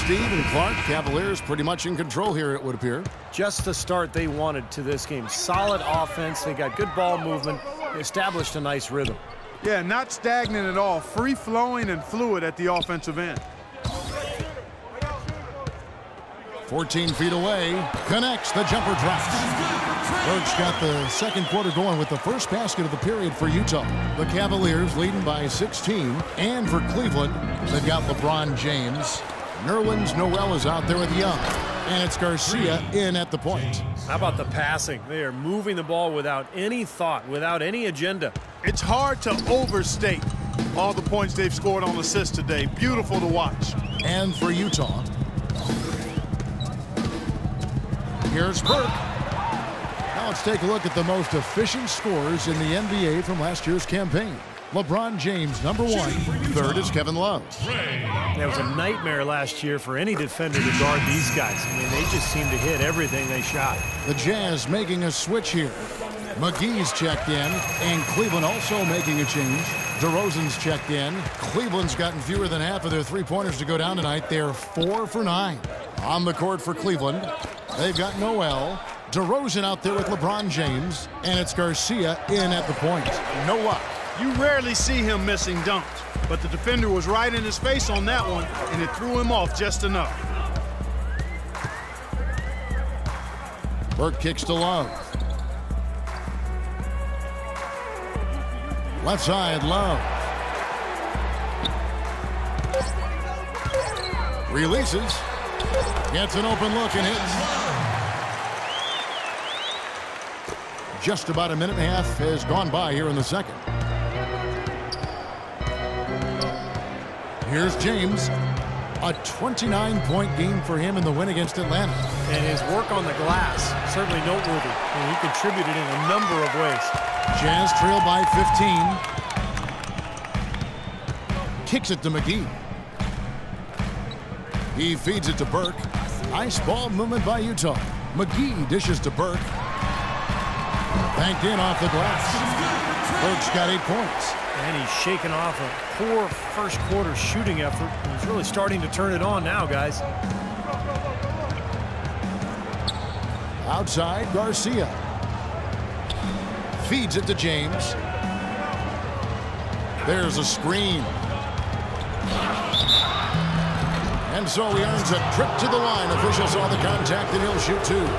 Steve and Clark, Cavaliers pretty much in control here, it would appear. Just the start they wanted to this game. Solid offense. They got good ball movement. They established a nice rhythm. Yeah, not stagnant at all. Free-flowing and fluid at the offensive end. 14 feet away. Connects. The jumper drops. Burke's got the second quarter going with the first basket of the period for Utah. The Cavaliers leading by 16. And for Cleveland, they've got LeBron James. Nerlens Noel is out there with Young. And it's Garcia in at the point. How about the passing? They are moving the ball without any thought, without any agenda. It's hard to overstate all the points they've scored on assists today. Beautiful to watch. And for Utah, here's Burke. Now let's take a look at the most efficient scorers in the NBA from last year's campaign. LeBron James, #1. Third is Kevin Love. That was a nightmare last year for any defender to guard these guys. I mean, they just seem to hit everything they shot. The Jazz making a switch here. McGee's checked in, and Cleveland also making a change. DeRozan's checked in. Cleveland's gotten fewer than half of their three-pointers to go down tonight. They're 4 for 9. On the court for Cleveland, they've got Noel. DeRozan out there with LeBron James, and it's Garcia in at the point. You know what? You rarely see him missing dunks, but the defender was right in his face on that one, and it threw him off just enough. Burke kicks to Love. Left side, Love. Releases. Gets an open look and hits. Just about a minute and a half has gone by here in the second. Here's James. A 29-point game for him in the win against Atlanta. And his work on the glass, certainly noteworthy. And he contributed in a number of ways. Jazz trail by 15. Kicks it to McGee. He feeds it to Burke. Nice ball movement by Utah. McGee dishes to Burke. Banked in off the glass. Burke's got 8 points. And he's shaken off a poor first quarter shooting effort. He's really starting to turn it on now, guys. Outside, Garcia. Feeds it to James. There's a screen. And so he earns a trip to the line. Officials saw the contact and he'll shoot 2.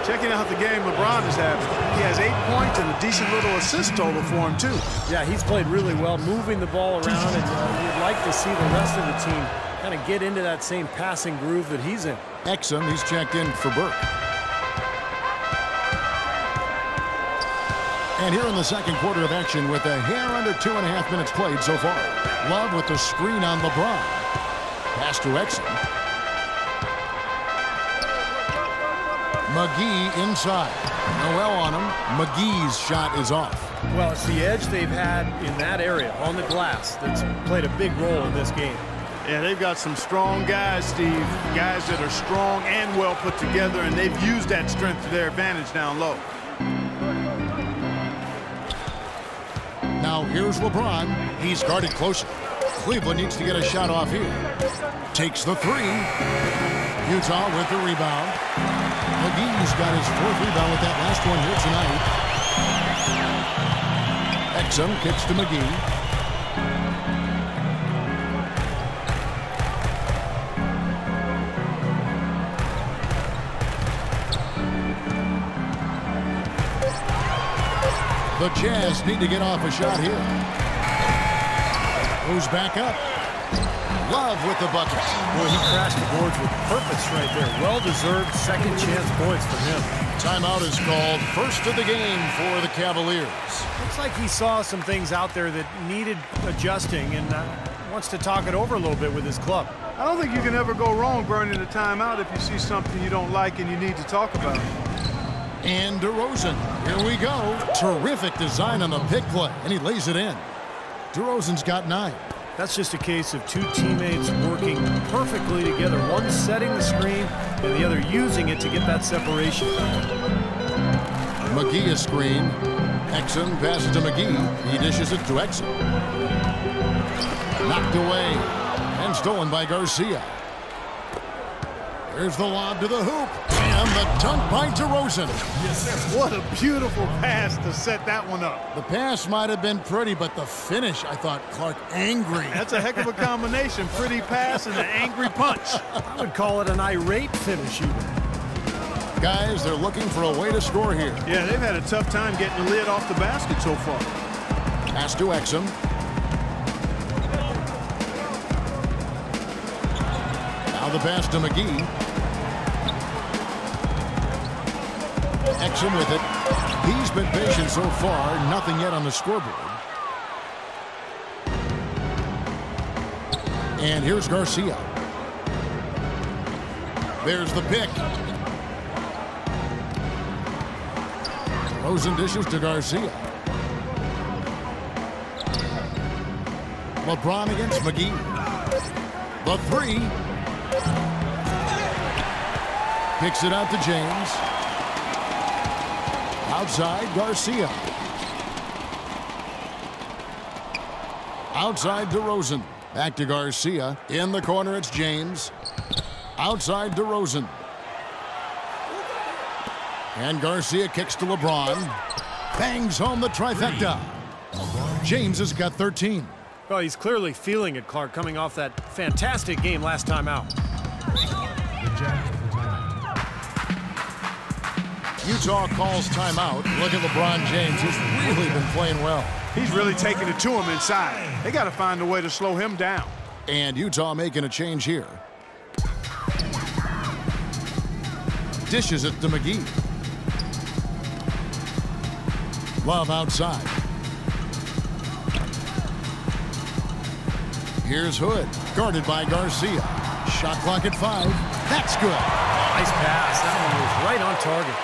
Checking out the game LeBron is having. He has 8 points and a decent little assist total for him, too. Yeah, he's played really well, moving the ball around, and you'd like to see the rest of the team kind of get into that same passing groove that he's in. Exum, he's checked in for Burke. And here in the second quarter of action with a hair under 2.5 minutes played so far. Love with the screen on LeBron. Pass to Exum. McGee inside. Noel on him. McGee's shot is off. Well, it's the edge they've had in that area on the glass that's played a big role in this game. Yeah, they've got some strong guys, Steve. Guys that are strong and well put together, and they've used that strength to their advantage down low. Now here's LeBron. He's guarded closer. Cleveland needs to get a shot off here. Takes the 3. Utah with the rebound. McGee's got his 4th rebound with that last one here tonight. Exum kicks to McGee. The Jazz need to get off a shot here. Who's back up? Love with the bucket. Boy, he crashed the boards with purpose right there. Well-deserved second chance points for him. Timeout is called. First of the game for the Cavaliers. Looks like he saw some things out there that needed adjusting and wants to talk it over a little bit with his club. I don't think you can ever go wrong burning a timeout if you see something you don't like and you need to talk about it. And DeRozan, here we go. Terrific design on the pick play, and he lays it in. DeRozan's got 9. That's just a case of 2 teammates working perfectly together. One setting the screen and the other using it to get that separation. McGee a screen. Exum passes to McGee. He dishes it to Exum. Knocked away and stolen by Garcia. There's the lob to the hoop. And the dunk by DeRozan. What a beautiful pass to set that one up. The pass might have been pretty, but the finish, I thought, Clark, angry. That's a heck of a combination. Pretty pass and an angry punch. I would call it an irate finish even. Guys, they're looking for a way to score here. Yeah, they've had a tough time getting the lid off the basket so far. Pass to Exum. Now the pass to McGee. Exum with it. He's been patient so far. Nothing yet on the scoreboard. And here's Garcia. There's the pick. Rosen dishes to Garcia. LeBron against McGee. The three. Picks it out to James. Outside, Garcia. Outside, DeRozan. Back to Garcia. In the corner, it's James. Outside, DeRozan. And Garcia kicks to LeBron. Bangs home the trifecta. James has got 13. Well, he's clearly feeling it, Clark, coming off that fantastic game last time out. Utah calls timeout. Look at LeBron James. He's really been playing well. He's really taking it to him inside. They got to find a way to slow him down. And Utah making a change here. Dishes it to McGee. Love outside. Here's Hood, guarded by Garcia. Shot clock at 5. That's good. Nice pass. That one was right on target.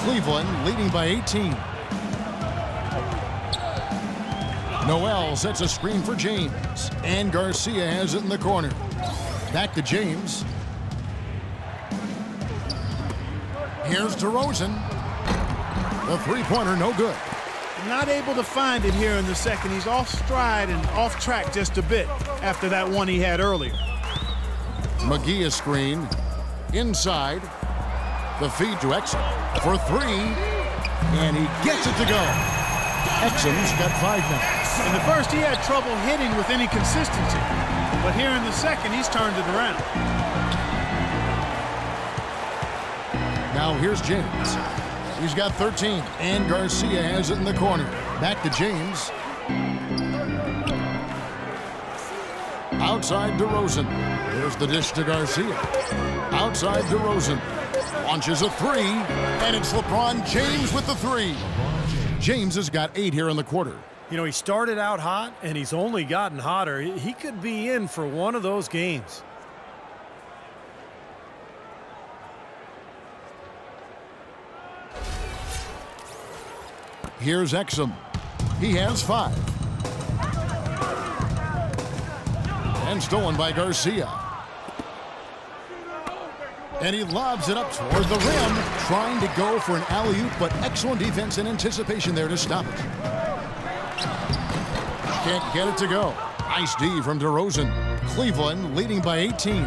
Cleveland leading by 18. Noel sets a screen for James. And Garcia has it in the corner. Back to James. Here's DeRozan. The three-pointer, no good. Not able to find it here in the second. He's off stride and off track just a bit after that one he had earlier. McGee is screen. Inside. The feed to Exum for 3. And he gets it to go. Exum's got 5 now. In the first, he had trouble hitting with any consistency. But here in the second, he's turned it around. Now here's James. He's got 13, and Garcia has it in the corner. Back to James. Outside DeRozan. There's the dish to Garcia. Outside DeRozan. Launches a 3, and it's LeBron James with the 3. James has got 8 here in the quarter. You know, he started out hot, and he's only gotten hotter. He could be in for one of those games. Here's Exum. He has 5. And stolen by Garcia. And he lobs it up toward the rim, trying to go for an alley-oop, but excellent defense and anticipation there to stop it. Can't get it to go. Nice D from DeRozan. Cleveland leading by 18.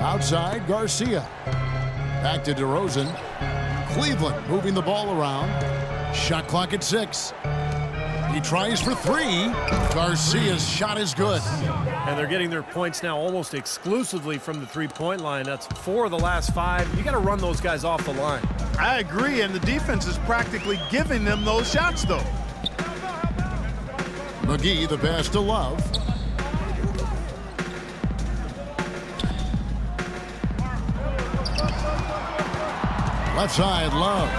Outside, Garcia. Back to DeRozan. Cleveland moving the ball around. Shot clock at 6. He tries for 3. Garcia's shot is good. And they're getting their points now almost exclusively from the three-point line. That's 4 of the last 5. You got to run those guys off the line. I agree, and the defense is practically giving them those shots, though. McGee, the pass to Love. Left side, Love.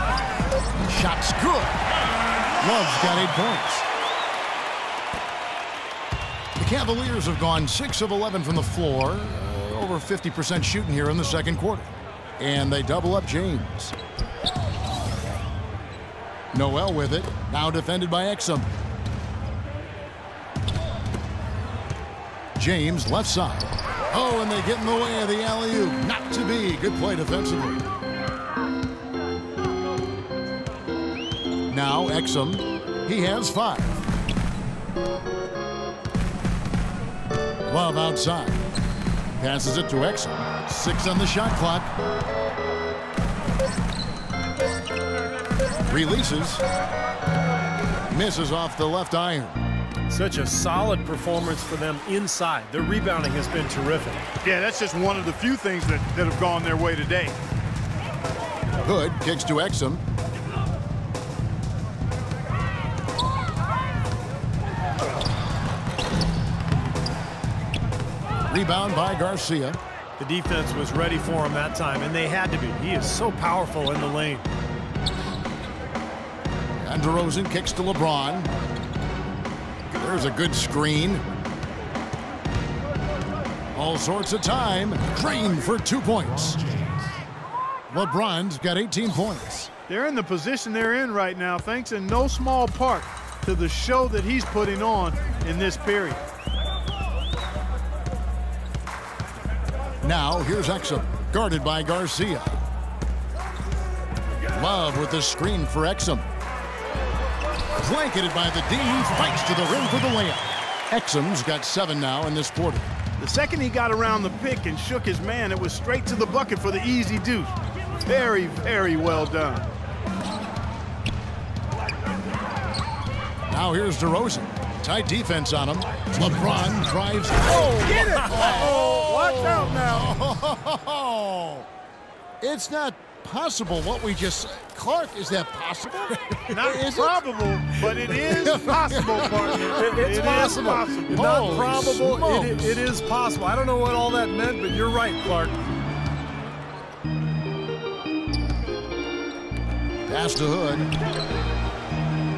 Shot's good. Love's got 8 points. The Cavaliers have gone 6 of 11 from the floor. Over 50% shooting here in the second quarter. And they double up James. Noel with it. Now defended by Exum. James left side. Oh, and they get in the way of the alley-oop. Not to be. Good play defensively. Now Exum. He has 5. Love outside. Passes it to Exum. 6 on the shot clock. Releases. Misses off the left iron. Such a solid performance for them inside. Their rebounding has been terrific. Yeah, that's just one of the few things that have gone their way today. Hood kicks to Exum. Rebound by Garcia. The defense was ready for him that time, and they had to be. He is so powerful in the lane. And DeRozan kicks to LeBron. There's a good screen. All sorts of time. Drained for 2 points. LeBron's got 18 points. They're in the position they're in right now, thanks in no small part to the show that he's putting on in this period. Now, here's Exum, guarded by Garcia. Love with the screen for Exum. Blanketed by the D, fights to the rim for the layup. Exum's got 7 now in this quarter. The second he got around the pick and shook his man, it was straight to the bucket for the easy deuce. Very, very well done. Now here's DeRozan. Tight defense on him. LeBron drives. Oh, get it! Oh, watch out now. Oh, it's not possible what we just. Clark, is that possible? Not probable, but it is possible, partner. It's possible. Not Holy probable. smokes. It is possible. I don't know what all that meant, but you're right, Clark. Pass to Hood.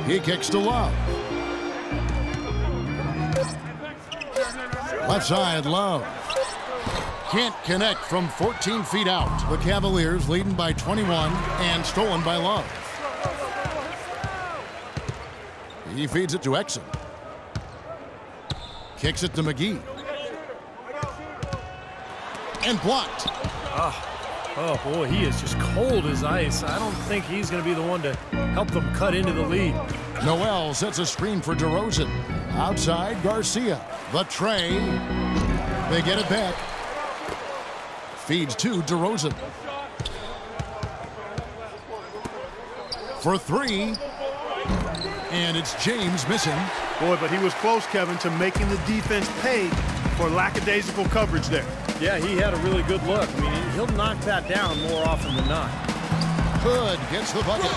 He kicks to Love. Left side, Love. Can't connect from 14 feet out. The Cavaliers leading by 21 and stolen by Love. He feeds it to Exum. Kicks it to McGee. And blocked. Oh, boy, he is just cold as ice. I don't think he's going to be the one to help them cut into the lead. Noel sets a screen for DeRozan. Outside, Garcia. The tray. They get it back. Feeds to DeRozan. For 3. And it's James missing. Boy, but he was close, Kevin, to making the defense pay for lackadaisical coverage there. Yeah, he had a really good look. I mean, he'll knock that down more often than not. Hood gets the bucket.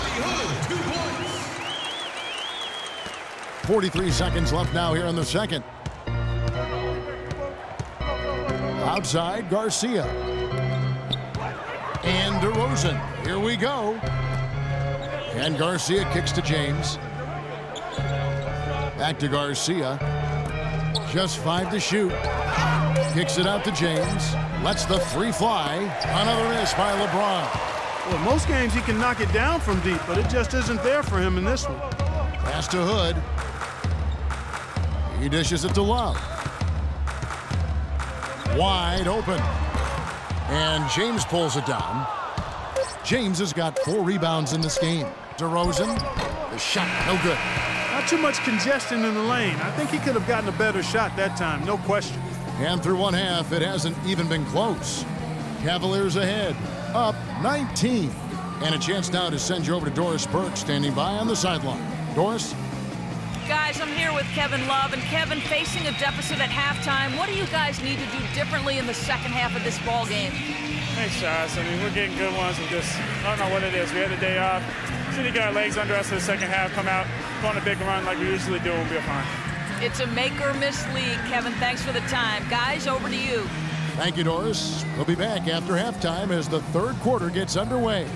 43 seconds left now here in the second. Outside, Garcia. And DeRozan. Here we go. And Garcia kicks to James. Back to Garcia. Just 5 to shoot. Kicks it out to James. Lets the 3 fly. Another miss by LeBron. Well, most games he can knock it down from deep, but it just isn't there for him in this one. Pass to Hood. He dishes it to Love. Wide open. And James pulls it down. James has got 4 rebounds in this game. DeRozan, the shot, no good. Not too much congestion in the lane. I think he could have gotten a better shot that time, no question. And through one half, it hasn't even been close. Cavaliers ahead, up 19. And a chance now to send you over to Doris Burke, standing by on the sideline. Doris? Guys, I'm here with Kevin Love. And Kevin, facing a deficit at halftime, what do you guys need to do differently in the second half of this ball game? Thanks, Josh. I mean, we're getting good ones. We just, I don't know what it is. We had a day off. Just need to get our legs under us for the second half, come out, go on a big run like we usually do, and we'll be fine. It's a make-or-miss league, Kevin. Thanks for the time. Guys, over to you. Thank you, Doris. We'll be back after halftime as the third quarter gets underway.